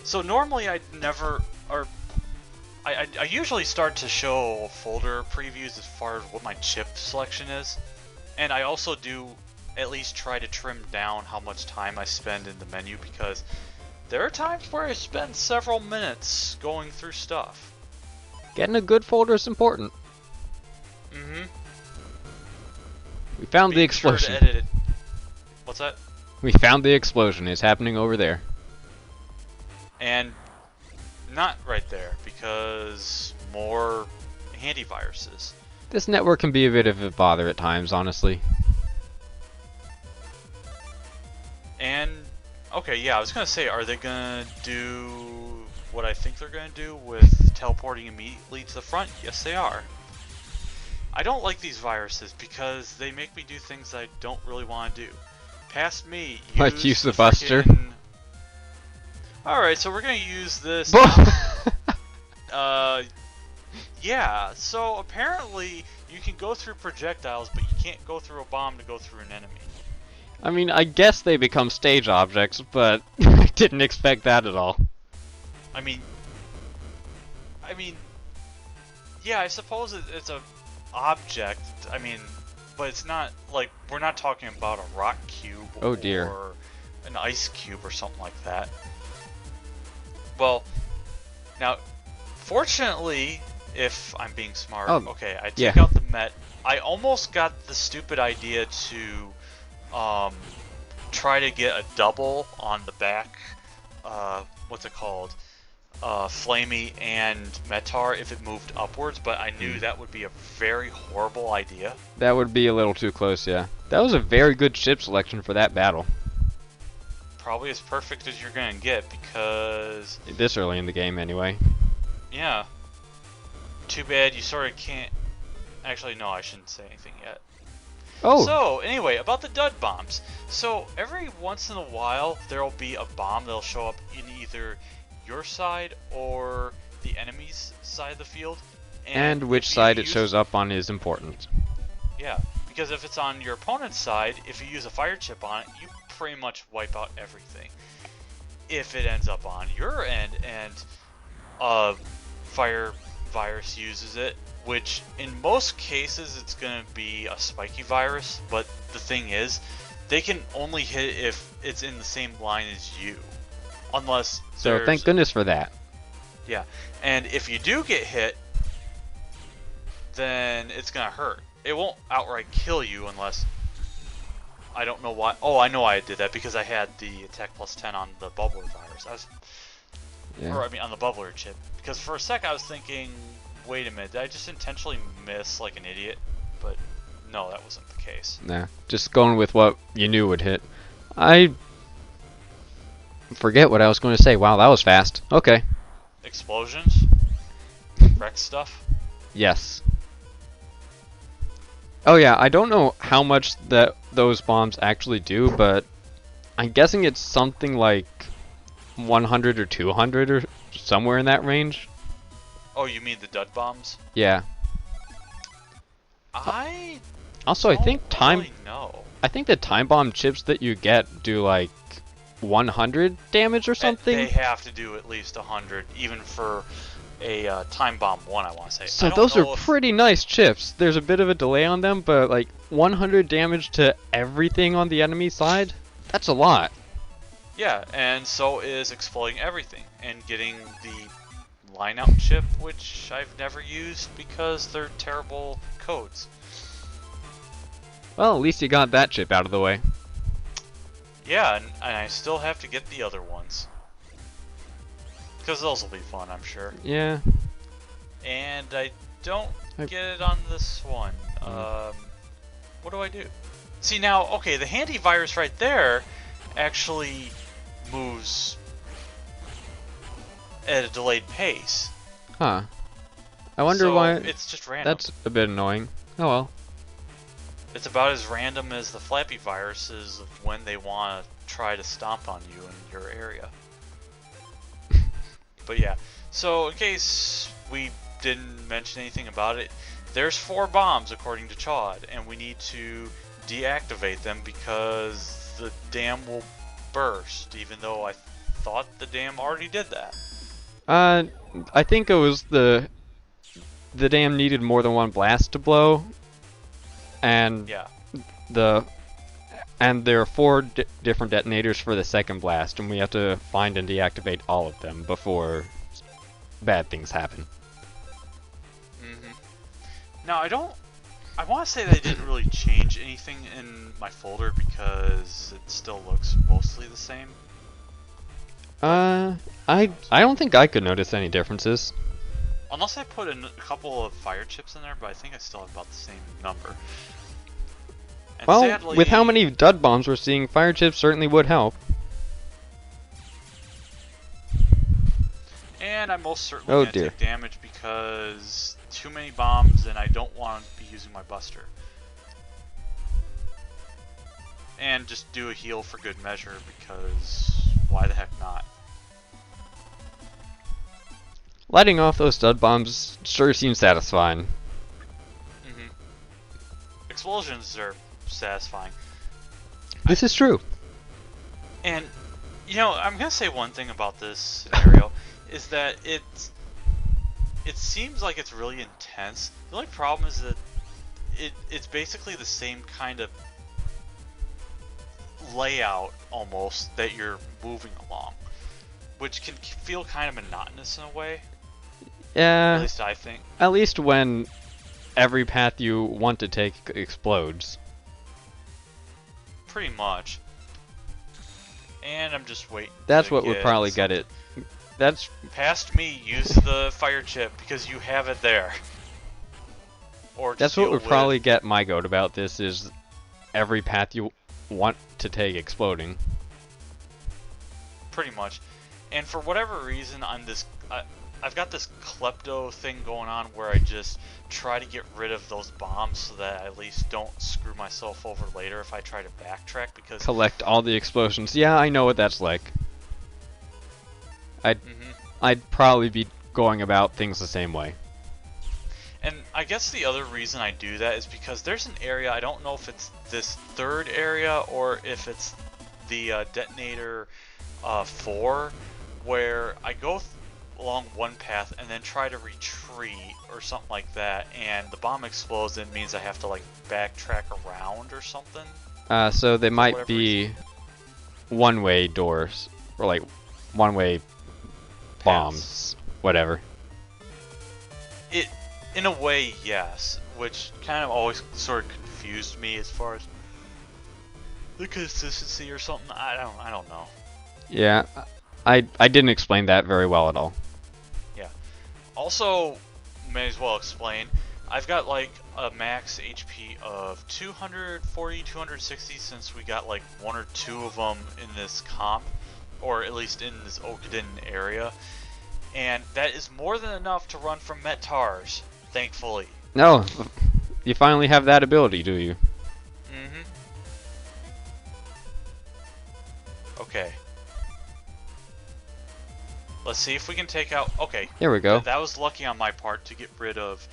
So normally I'd never, or I usually start to show folder previews as far as what my chip selection is, and I also do at least try to trim down how much time I spend in the menu, because there are times where I spend several minutes going through stuff. Getting a good folder is important. Mm-hmm. We found the Being sure to explosion. edit it. What's that? We found the explosion. It's happening over there. And not right there, because more antiviruses. This network can be a bit of a bother at times, honestly. And, okay, yeah, I was gonna say, are they gonna do what I think they're gonna do with teleporting immediately to the front? Yes, they are. I don't like these viruses because they make me do things I don't really want to do. Past me, Like use the frickin'... buster. Alright, so we're gonna use this. Yeah, so apparently you can go through projectiles, but you can't go through a bomb to go through an enemy. I mean, I guess they become stage objects, but I didn't expect that at all. I mean, yeah, I suppose it's a object. I mean, but it's not like, we're not talking about a rock cube Oh dear. or an ice cube or something like that. Well, now, fortunately, if I'm being smart, okay, I took out the Met. I almost got the stupid idea to try to get a double on the back, what's it called? Flamey and Metar if it moved upwards, but I knew that would be a very horrible idea. That would be a little too close, yeah. That was a very good ship selection for that battle. Probably as perfect as you're gonna get, because... This early in the game, anyway. Yeah. Too bad you sort of can't... Actually, no, I shouldn't say anything yet. Oh! So, anyway, about the dud bombs. So, every once in a while, there'll be a bomb that'll show up in either your side or the enemy's side of the field. And which side it shows up on is important. Yeah, because if it's on your opponent's side, if you use a fire chip on it, you pretty much wipe out everything. If it ends up on your end and a fire virus uses it, which in most cases it's going to be a spiky virus, but the thing is, they can only hit it if it's in the same line as you. Unless so thank goodness for that. Yeah, and if you do get hit, then it's going to hurt. It won't outright kill you unless... I don't know why. Oh, I know I did that because I had the attack plus 10 on the bubbler virus. Or I mean on the bubbler chip. Because for a sec I was thinking, wait a minute, did I just intentionally miss like an idiot? But no, that wasn't the case. Nah, just going with what you knew would hit. I forget what I was going to say. Wow, that was fast. Okay. Explosions? Wreck stuff? Yes. Oh yeah, I don't know how much those bombs actually do, but I'm guessing it's something like 100 or 200 or somewhere in that range. Oh, you mean the dud bombs? Yeah. I think really know. I think the time bomb chips that you get do like 100 damage or something. They have to do at least 100, even for a time bomb 1, I want to say. So those are pretty nice chips. There's a bit of a delay on them, but like 100 damage to everything on the enemy side? That's a lot. Yeah, and so is exploding everything and getting the line out chip, which I've never used because they're terrible codes. Well, at least you got that chip out of the way. Yeah, and I still have to get the other ones. Because those will be fun, I'm sure. Yeah. And I don't get it on this one. What do I do? See now, okay, the handy virus right there actually moves at a delayed pace. Huh. I wonder why. It's just random. That's a bit annoying. Oh well. It's about as random as the flappy viruses of when they want to try to stomp on you in your area. But yeah, so in case we didn't mention anything about it, there's 4 bombs according to Chad, and we need to deactivate them because the dam will burst, even though I thought the dam already did that. I think it was the dam needed more than one blast to blow, and yeah, there are four different detonators for the second blast, and we have to find and deactivate all of them before bad things happen. Now I want to say they didn't really change anything in my folder because it still looks mostly the same. I don't think I could notice any differences. Unless I put a couple of fire chips in there, but I think I still have about the same number. And well, sadly, with how many dud bombs we're seeing, fire chips certainly would help. And I'm most certainly going to take damage because too many bombs and I don't want to be using my buster. And just do a heal for good measure because why the heck not? Lighting off those dud bombs sure seems satisfying. Explosions are satisfying. This is true. And, you know, I'm going to say one thing about this scenario is that it seems like it's really intense. The only problem is that it's basically the same kind of layout almost that you're moving along, which can feel kind of monotonous in a way. Yeah. At least I think. At least when every path you want to take explodes. Pretty much. And I'm just waiting. That's what would probably get it. That's past me. Use the fire chip because you have it there. Or that's what would probably get my goat about this is every path you want to take exploding. Pretty much. And for whatever reason, I've got this klepto thing going on where I just try to get rid of those bombs so that I at least don't screw myself over later if I try to backtrack because collect all the explosions. Yeah, I know what that's like. I'd probably be going about things the same way. And I guess the other reason I do that is because there's an area, I don't know if it's this third area or if it's the detonator 4, where I go along one path and then try to retreat or something like that, and the bomb explodes and it means I have to like backtrack around or something. So they might be one-way doors, or like one-way bombs, whatever. In a way, yes, which kind of always sort of confused me as far as the consistency or something. I don't know. Yeah, I didn't explain that very well at all. Yeah. Also, may as well explain. I've got like a max HP of 240, 260 since we got like one or two of them in this comp, or at least in this Okadin area, and that is more than enough to run from Metars. Thankfully. No, you finally have that ability, do you? Okay. Let's see if we can take out... Okay. Here we go. That was lucky on my part to get rid of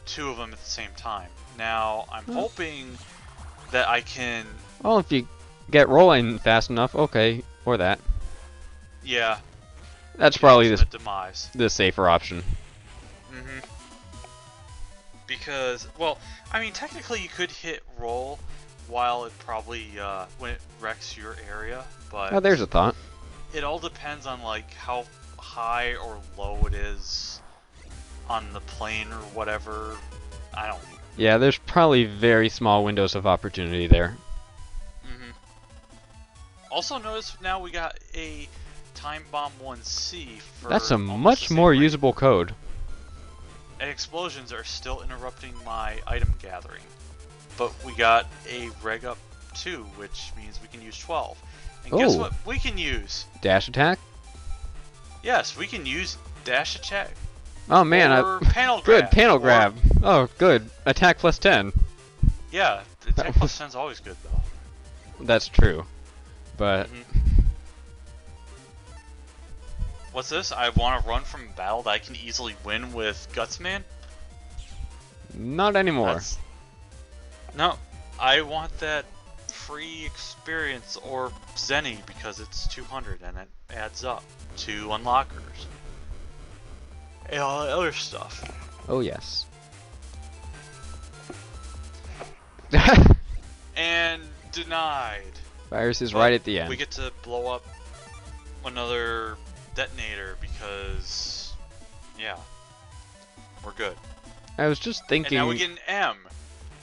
two of them at the same time. Now, I'm hoping that I can... Well, if you get rolling fast enough, okay. Or that. Yeah. That's probably the safer option. Because, well, I mean, technically you could hit roll while it probably, when it wrecks your area, but... Oh, there's a thought. It all depends on, like, how high or low it is on the plane or whatever. I don't know. Yeah, there's probably very small windows of opportunity there. Also notice now we got a Time Bomb 1C for... That's a much more usable code. And explosions are still interrupting my item gathering. But we got a Reg Up 2, which means we can use 12. And guess what we can use? Dash attack? Yes, we can use dash attack. Oh man, panel grab. Good, panel grab. Oh, good. Attack plus 10. Yeah, attack plus 10 is always good though. That's true. But... What's this? I want to run from battle that I can easily win with Gutsman? Not anymore. No, I want that free experience or Zenny because it's 200 and it adds up to unlockers. And all that other stuff. Oh, yes. And denied. Virus is right at the end. We get to blow up another detonator because, yeah, we're good. I was just thinking. And now we get an M.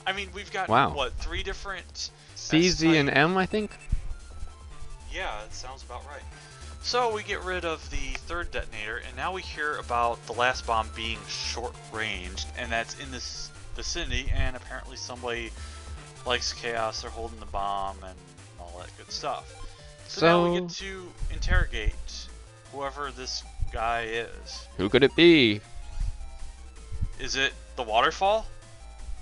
I mean, we've got, what, 3 different... C, Z, and M, I think? Yeah, that sounds about right. So we get rid of the 3rd detonator, and now we hear about the last bomb being short-ranged, and that's in this vicinity, and apparently somebody likes chaos, they're holding the bomb, and all that good stuff. So now we get to interrogate whoever this guy is. Who could it be? Is it the waterfall?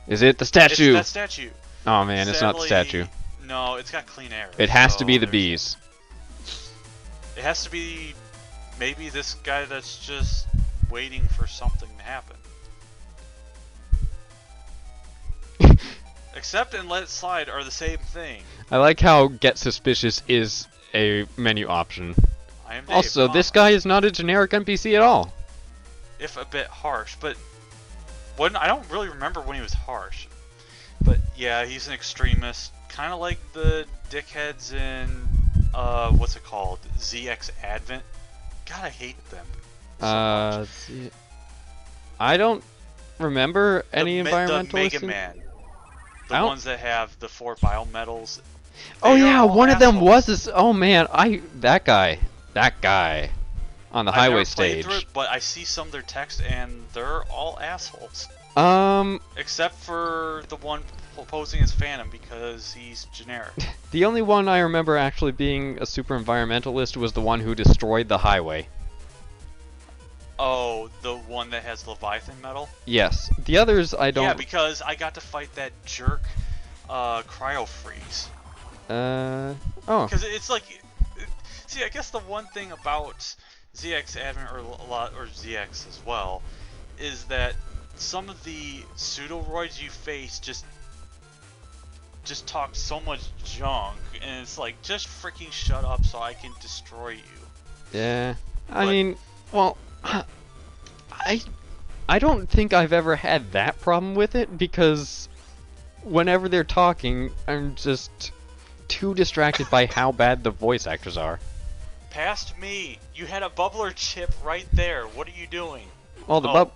Is it the statue? It's that statue. Oh man, it's not the statue. No, it's got clean air. It has to be the bees. It has to be maybe this guy that's just waiting for something to happen. Accept and let it slide are the same thing. I like how get suspicious is a menu option. I am Dave, also, this guy is not a generic NPC at all. If a bit harsh, but I don't really remember when he was harsh. But yeah, he's an extremist, kind of like the dickheads in what's it called? ZX Advent. God, I hate them so much. I don't remember any environmentalists. The Mega Man. The ones that have the 4 biometals. Oh yeah, one of them was this. Oh man, that guy on the highway stage. Through it, but I see some of their text and they're all assholes. Except for the one posing as Phantom because he's generic. The only one I remember actually being a super environmentalist was the one who destroyed the highway. Oh, the one that has Leviathan metal? Yes. The others I don't... Yeah, because I got to fight that jerk, Cryo Freeze. Oh. Because it's like... See, I guess the one thing about ZX Advent, or ZX as well, is that some of the pseudoroids you face just talk so much junk, and it's like, just freaking shut up so I can destroy you. Yeah. I mean, well... I don't think I've ever had that problem with it, because whenever they're talking, I'm just too distracted by how bad the voice actors are. Past me! You had a bubbler chip right there. What are you doing? Well,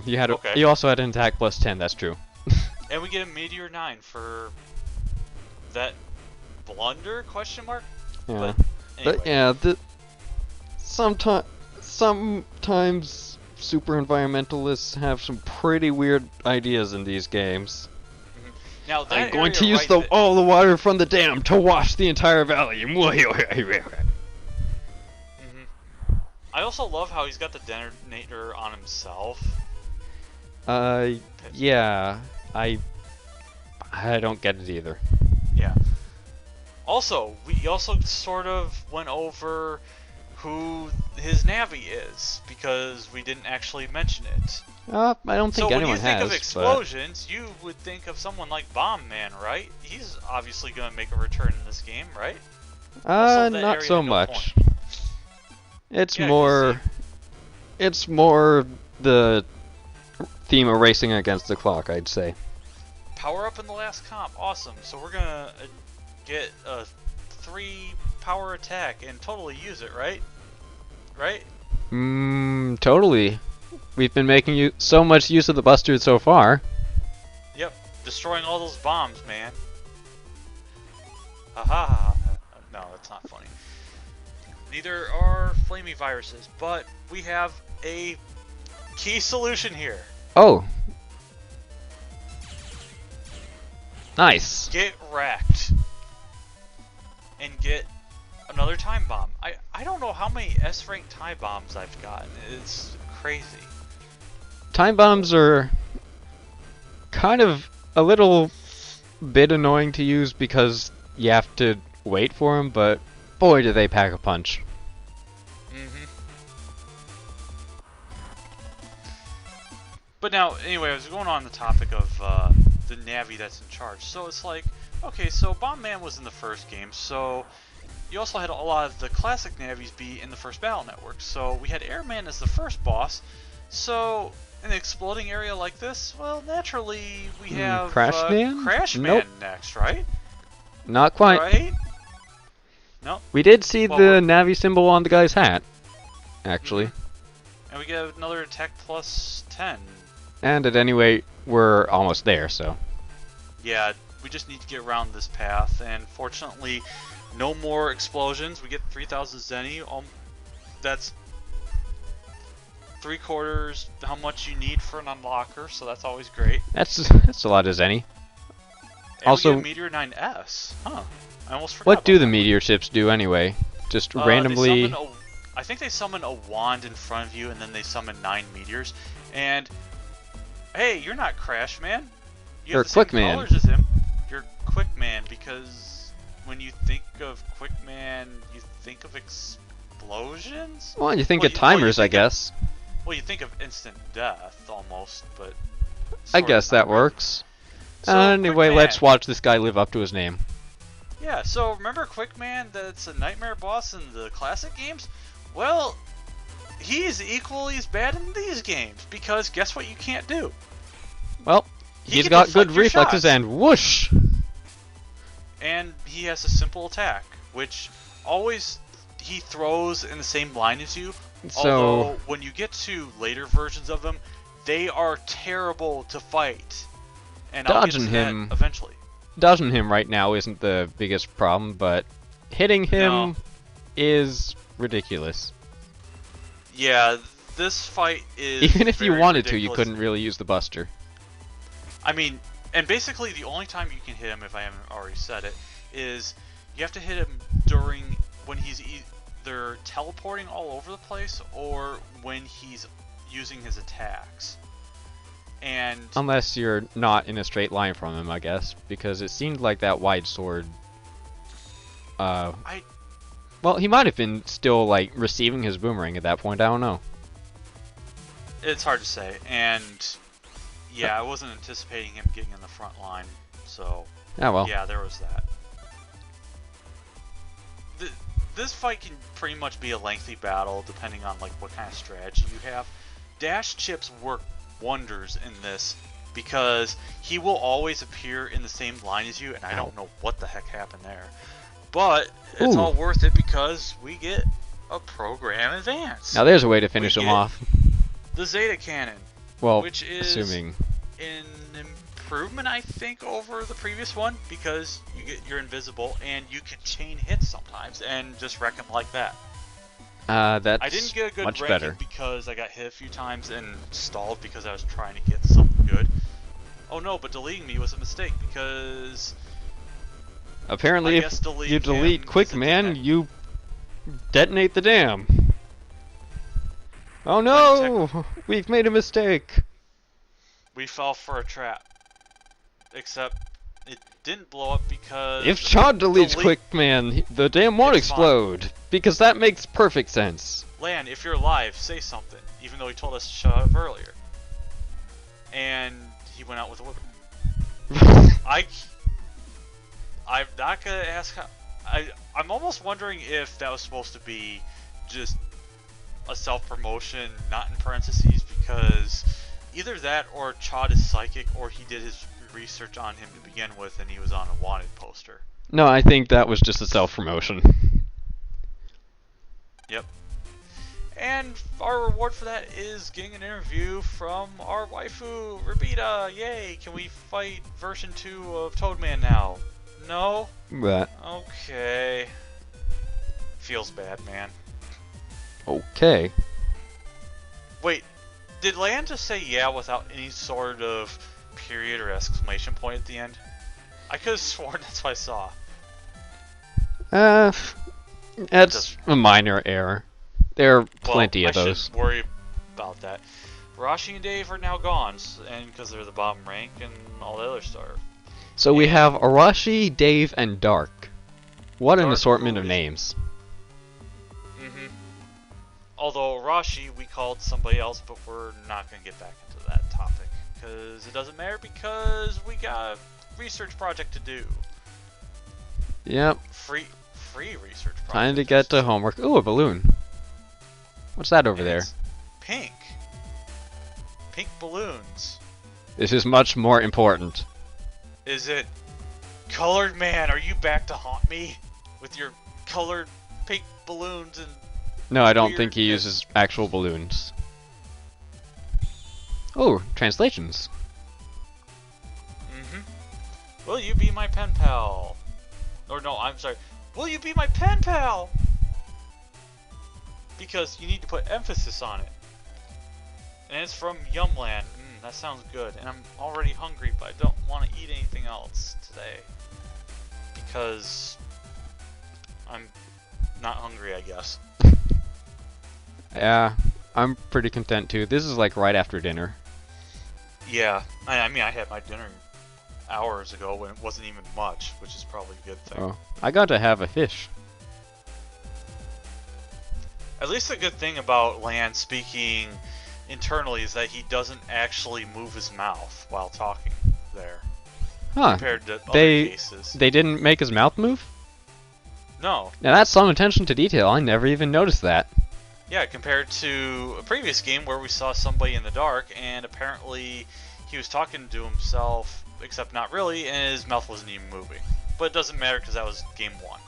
you had you also had an attack plus 10, that's true. And we get a Meteor 9 for that blunder, question mark? Yeah. But anyway. But yeah, sometimes super environmentalists have some pretty weird ideas in these games. Now that I'm going to use all the water from the dam to wash the entire valley. I also love how he's got the detonator on himself. Yeah, I don't get it either. Yeah. Also, we also sort of went over who his Navi is, because we didn't actually mention it. I don't think anyone has. So when you think of explosions, you would think of someone like Bomb Man, right? He's obviously going to make a return in this game, right? Not so much. It's more the theme of racing against the clock, I'd say. Power up in the last comp, awesome. So we're gonna get a 3 power attack and totally use it, right? Right? Totally. We've been making so much use of the Buster so far. Yep, destroying all those bombs, man. Haha. No, that's not funny. Neither are flamey viruses, but we have a key solution here. Oh. Nice. Get wrecked. And get another time bomb. I don't know how many S-rank time bombs I've gotten. It's crazy. Time bombs are kind of a little bit annoying to use because you have to wait for them, but boy do they pack a punch. But now, anyway, I was going on the topic of the Navi that's in charge. So it's like, Okay, so Bomb Man was in the first game, so you also had a lot of the classic navies be in the first Battle Network. So we had Airman as the first boss. So in an exploding area like this, well, naturally we have Crashman nope. next, right? Not quite. Right? Nope. We did see the Navi symbol on the guy's hat, actually. And we get another attack plus 10. And at any rate, we're almost there, so. Yeah, we just need to get around this path, and fortunately, no more explosions. We get 3,000 Zenny. That's 3/4 how much you need for an unlocker, so that's always great. That's a lot of Zenny. And also, we get Meteor 9S. Huh. I almost forgot. What do the meteor ships do anyway? Just randomly. I think they summon a wand in front of you, and then they summon 9 meteors. And hey, you're not Crash Man. You have the same colors as him. You're Quick Man, because when you think of Quick Man, you think of explosions? Well, you think of timers, I guess. Well, you think of instant death, almost, but... I guess that works. So, anyway, let's watch this guy live up to his name. Yeah, so remember Quick Man that's a nightmare boss in the classic games? Well, he's equally as bad in these games, because guess what you can't do? Well, he's got good reflexes and whoosh! And he has a simple attack, which always he throws in the same line as you. So, although when you get to later versions of them, they are terrible to fight. And dodging I'll get to him that eventually. Dodging him right now isn't the biggest problem, but hitting him is ridiculous. Yeah, this fight is even if you wanted ridiculous. To, you couldn't really use the Buster. I mean, and basically the only time you can hit him, if I haven't already said it, is you have to hit him during when he's either teleporting all over the place or when he's using his attacks. And unless you're not in a straight line from him, I guess, because it seemed like that wide sword. Well, he might have been still like receiving his boomerang at that point. I don't know. It's hard to say, and yeah, I wasn't anticipating him getting in the front line, so well. Yeah, there was that. This fight can pretty much be a lengthy battle depending on like what kind of strategy you have. Dash chips work wonders in this because he will always appear in the same line as you, and I don't know what the heck happened there. But it's all worth it because we get a program advance. Now there's a way to finish him off. The Zeta Cannon. Well, which is assuming an improvement, I think, over the previous one because you're invisible and you can chain hits sometimes and just wreck them like that. That's I didn't get a good much ranking better because I got hit a few times and stalled because I was trying to get something good. Oh no, but deleting me was a mistake because apparently if you delete Quick Man, you detonate the dam. Oh no! We've made a mistake! We fell for a trap. Except it didn't blow up because... If Chad deletes Quick Man, the dam won't explode. Fine. Because that makes perfect sense. Lan, if you're alive, say something. Even though he told us to shut up earlier. And he went out with a whip. I'm not gonna ask how... I'm almost wondering if that was supposed to be just a self-promotion, not in parentheses, because either that or Chad is psychic, or he did his research on him to begin with and he was on a wanted poster. No, I think that was just a self-promotion. Yep. And our reward for that is getting an interview from our waifu, Rabita. Yay! Can we fight version 2 of Toadman now? No? What? Okay. Feels bad, man. Okay. Wait, did Lan just say yeah without any sort of period or exclamation point at the end? I could have sworn that's what I saw. That's a minor error. There are plenty of those. I shouldn't worry about that. Rashi and Dave are now gone, and because they're the bottom rank and all the other stuff. So we have Arashi, Dave, and Dark. What an assortment of names. Although Rashi, we called somebody else, but we're not going to get back into that topic. Because it doesn't matter, because we got a research project to do. Yep. Free research project. Time to get to homework. Ooh, a balloon. What's that over there? Pink. Pink balloons. This is much more important. Is it Colored Man? Are you back to haunt me with your colored pink balloons and? No, I don't think he uses actual balloons. Oh, translations. Will you be my pen pal? Or no, I'm sorry. Will you be my pen pal? Because you need to put emphasis on it. And it's from Yumland. That sounds good. And I'm already hungry, but I don't want to eat anything else today. Because I'm not hungry, I guess. Yeah, I'm pretty content too. This is like right after dinner. Yeah, I mean, I had my dinner hours ago when it wasn't even much, which is probably a good thing. Oh, I got to have a fish. At least the good thing about Land speaking internally is that he doesn't actually move his mouth while talking there. Huh. Compared to other cases. They didn't make his mouth move? No. Now that's some attention to detail. I never even noticed that. Yeah, compared to a previous game where we saw somebody in the dark and apparently he was talking to himself, except not really, and his mouth wasn't even moving. But it doesn't matter because that was game 1.